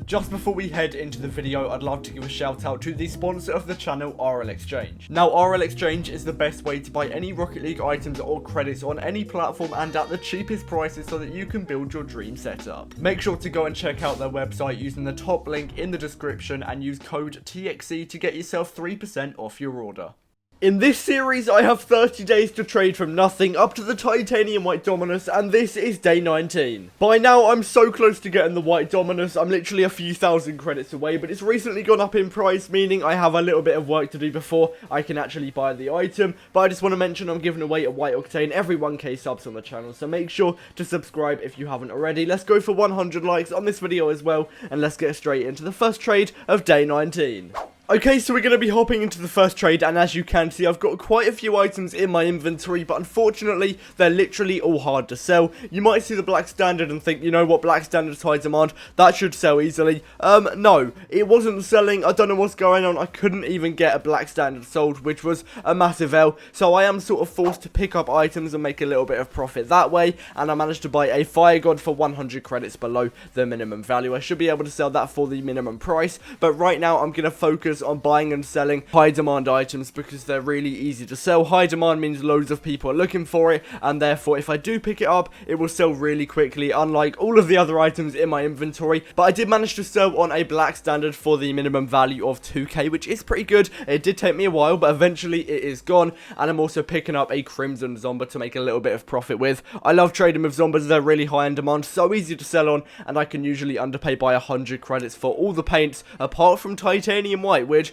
Just before we head into the video, I'd love to give a shout out to the sponsor of the channel, RL Exchange. Now, RL Exchange is the best way to buy any Rocket League items or credits on any platform and at the cheapest prices so that you can build your dream setup. Make sure to go and check out their website using the top link in the description and use code TXE to get yourself 3% off your order. In this series, I have 30 days to trade from nothing up to the titanium white Dominus, and this is day 19. By now, I'm so close to getting the white Dominus. I'm literally a few thousand credits away, but it's recently gone up in price, meaning I have a little bit of work to do before I can actually buy the item. But I just want to mention I'm giving away a white octane every 1k subs on the channel, so make sure to subscribe if you haven't already. Let's go for 100 likes on this video as well, and let's get straight into the first trade of day 19. Okay, so we're going to be hopping into the first trade, and as you can see, I've got quite a few items in my inventory, but unfortunately, they're literally all hard to sell. You might see the black standard and think, you know what, black standard's high demand, that should sell easily. No, it wasn't selling. I don't know what's going on. I couldn't even get a black standard sold, which was a massive L, so I am sort of forced to pick up items and make a little bit of profit that way, and I managed to buy a Fire God for 100 credits below the minimum value. I should be able to sell that for the minimum price, but right now, I'm going to focus on buying and selling high demand items because they're really easy to sell. High demand means loads of people are looking for it, and therefore if I do pick it up, it will sell really quickly, unlike all of the other items in my inventory. But I did manage to sell on a black standard for the minimum value of 2k, which is pretty good. It did take me a while, but eventually it is gone, and I'm also picking up a crimson zomba to make a little bit of profit with. I love trading with zombas. They're really high in demand, so easy to sell on, and I can usually underpay by 100 credits for all the paints apart from titanium white, which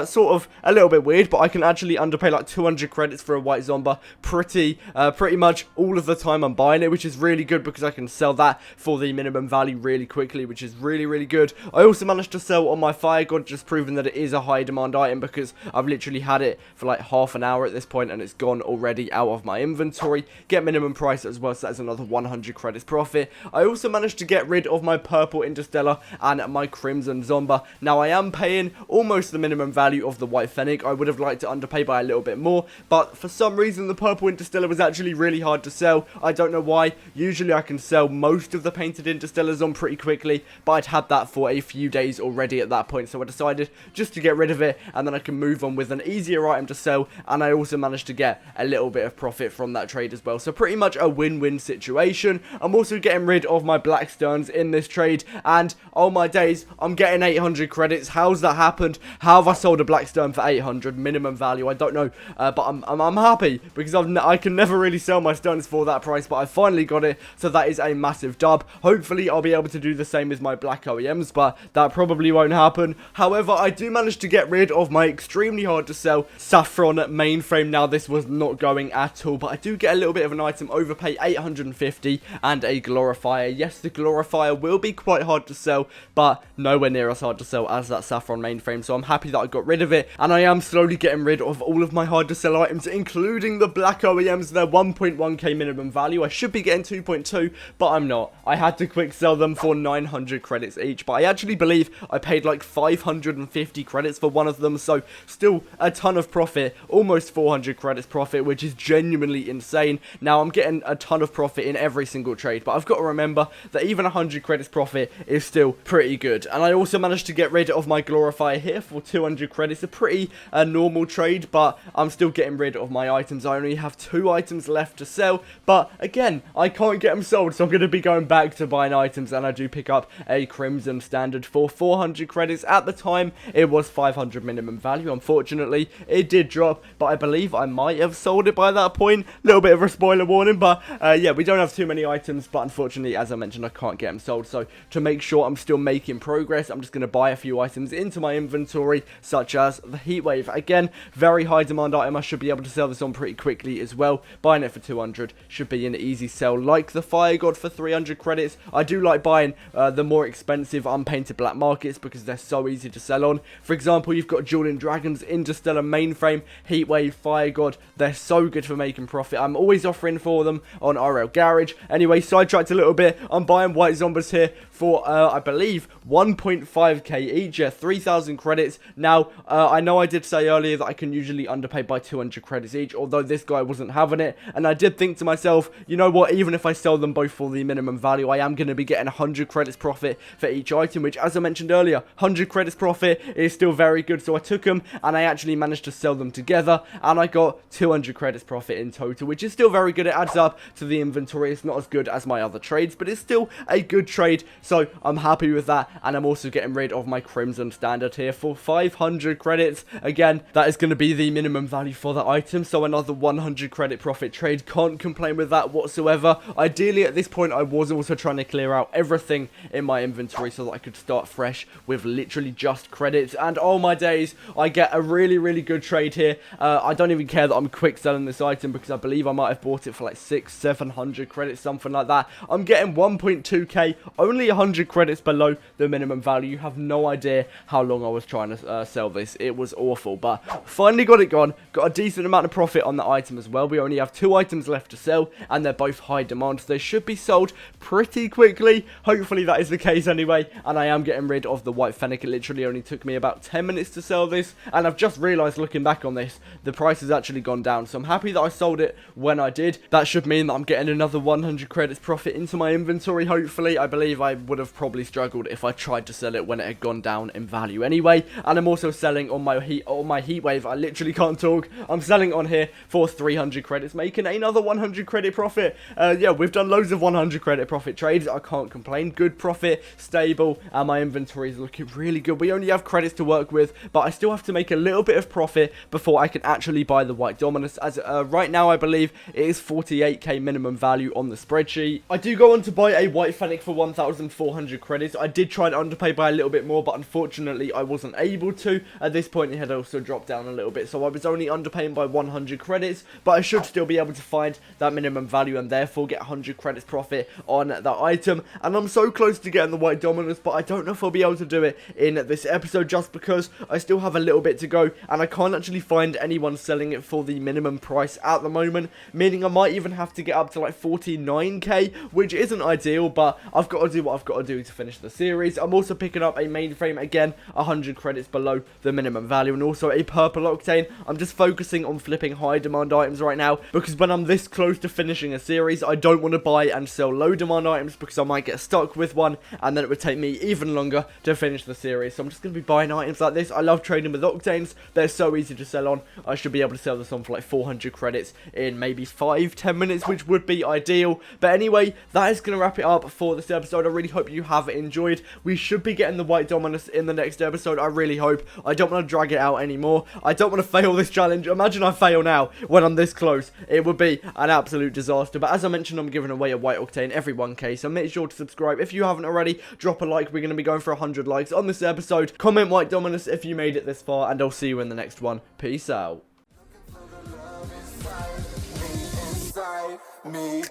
sort of a little bit weird, but I can actually underpay like 200 credits for a white zomba pretty much all of the time I'm buying it, which is really good because I can sell that for the minimum value really quickly, which is really good. I also managed to sell on my Fire God, just proving that it is a high demand item because I've literally had it for like half an hour at this point and it's gone already out of my inventory. Get minimum price as well, so that's another 100 credits profit. I also managed to get rid of my purple Interstellar and my crimson zomba. Now I am paying almost the minimum value of the white fennec. I would have liked to underpay by a little bit more, but for some reason the purple Interstellar was actually really hard to sell. I don't know why. Usually I can sell most of the painted Interstellars on pretty quickly, but I'd had that for a few days already at that point, so I decided just to get rid of it, and then I can move on with an easier item to sell, and I also managed to get a little bit of profit from that trade as well, so pretty much a win-win situation. I'm also getting rid of my black stones in this trade, and oh my days, I'm getting 800 credits. How's that happened? How have I sold a black stone for 800 minimum value? I don't know, but I'm happy because I can never really sell my stones for that price, but I finally got it, so that is a massive dub. Hopefully I'll be able to do the same with my black OEMs, but that probably won't happen. However, I do manage to get rid of my extremely hard to sell saffron mainframe. Now this was not going at all, but I do get a little bit of an item overpay, 850, and a glorifier. Yes, the glorifier will be quite hard to sell, but nowhere near as hard to sell as that saffron mainframe, so I'm happy that I got rid of it, and I am slowly getting rid of all of my hard to sell items, including the black OEMs. They're 1.1k minimum value. I should be getting 2.2, but I'm not. I had to quick sell them for 900 credits each, but I actually believe I paid like 550 credits for one of them, so still a ton of profit, almost 400 credits profit, which is genuinely insane. Now I'm getting a ton of profit in every single trade, but I've got to remember that even 100 credits profit is still pretty good. And I also managed to get rid of my glorifier here for 200 credits. A pretty normal trade, but I'm still getting rid of my items. I only have 2 items left to sell, but again, I can't get them sold, so I'm going to be going back to buying items, and I do pick up a crimson standard for 400 credits. At the time, it was 500 minimum value. Unfortunately, it did drop, but I believe I might have sold it by that point. A little bit of a spoiler warning, but yeah, we don't have too many items, but unfortunately, as I mentioned, I can't get them sold, so to make sure I'm still making progress, I'm just going to buy a few items into my inventory, such as the Heatwave. Again, very high demand item. I should be able to sell this on pretty quickly as well. Buying it for 200 should be an easy sell, like the Fire God for 300 credits. I do like buying the more expensive unpainted black markets because they're so easy to sell on. For example, you've got Dueling Dragons, Interstellar mainframe, Heatwave, Fire God. They're so good for making profit. I'm always offering for them on RL Garage. Anyway, sidetracked a little bit. I'm buying white zombies here for I believe 1.5k each, 3,000 credits. credits. Now, I know I did say earlier that I can usually underpay by 200 credits each, although this guy wasn't having it, and I did think to myself, you know what, even if I sell them both for the minimum value, I am going to be getting 100 credits profit for each item, which, as I mentioned earlier, 100 credits profit is still very good. So I took them, and I actually managed to sell them together, and I got 200 credits profit in total, which is still very good. It adds up to the inventory. It's not as good as my other trades, but it's still a good trade, so I'm happy with that. And I'm also getting rid of my Crimson Standard here for 500 credits. Again, that is going to be the minimum value for that item, so another 100 credit profit trade. Can't complain with that whatsoever. Ideally, at this point, I was also trying to clear out everything in my inventory so that I could start fresh with literally just credits. And oh my days, I get a really good trade here. I don't even care that I'm quick selling this item, because I believe I might have bought it for like 600-700 credits, something like that. I'm getting 1.2k, only 100 credits below the minimum value. You have no idea how long I was trying to sell this. It was awful, but finally got it gone. Got a decent amount of profit on the item as well. We only have 2 items left to sell, and they're both high demand, so they should be sold pretty quickly. Hopefully that is the case anyway, and I am getting rid of the white fennec. It literally only took me about 10 minutes to sell this, and I've just realised, looking back on this, the price has actually gone down, so I'm happy that I sold it when I did. That should mean that I'm getting another 100 credits profit into my inventory, hopefully. I believe I would have probably struggled if I tried to sell it when it had gone down in value anyway. And I'm also selling on my heat wave. I literally can't talk. I'm selling on here for 300 credits, making another 100 credit profit. Yeah, we've done loads of 100 credit profit trades. I can't complain. Good profit, stable, and my inventory is looking really good. We only have credits to work with, but I still have to make a little bit of profit before I can actually buy the white Dominus, as right now I believe it is 48k minimum value on the spreadsheet. I do go on to buy a white fennec for 1,400 credits. I did try to underpay by a little bit more, but unfortunately I wasn't able to. At this point it had also dropped down a little bit, so I was only underpaying by 100 credits, but I should still be able to find that minimum value and therefore get 100 credits profit on that item. And I'm so close to getting the white Dominus, but I don't know if I'll be able to do it in this episode, just because I still have a little bit to go, and I can't actually find anyone selling it for the minimum price at the moment, meaning I might even have to get up to like 49k, which isn't ideal, but I've got to do what I've got to do to finish the series. I'm also picking up a mainframe, again 100 credits below the minimum value, and also a purple octane. I'm just focusing on flipping high demand items right now, because when I'm this close to finishing a series, I don't want to buy and sell low demand items, because I might get stuck with one and then it would take me even longer to finish the series. So I'm just going to be buying items like this. I love trading with octanes. They're so easy to sell on. I should be able to sell this on for like 400 credits in maybe 5-10 minutes, which would be ideal. But anyway, that is going to wrap it up for this episode. I really hope you have enjoyed. We should be getting the white Dominus in the next episode. I really hope. I don't want to drag it out anymore. I don't want to fail this challenge. Imagine I fail now when I'm this close. It would be an absolute disaster. But as I mentioned, I'm giving away a white octane every 1k, so make sure to subscribe if you haven't already. Drop a like. We're going to be going for 100 likes on this episode. Comment white Dominus if you made it this far, and I'll see you in the next one. Peace out. Me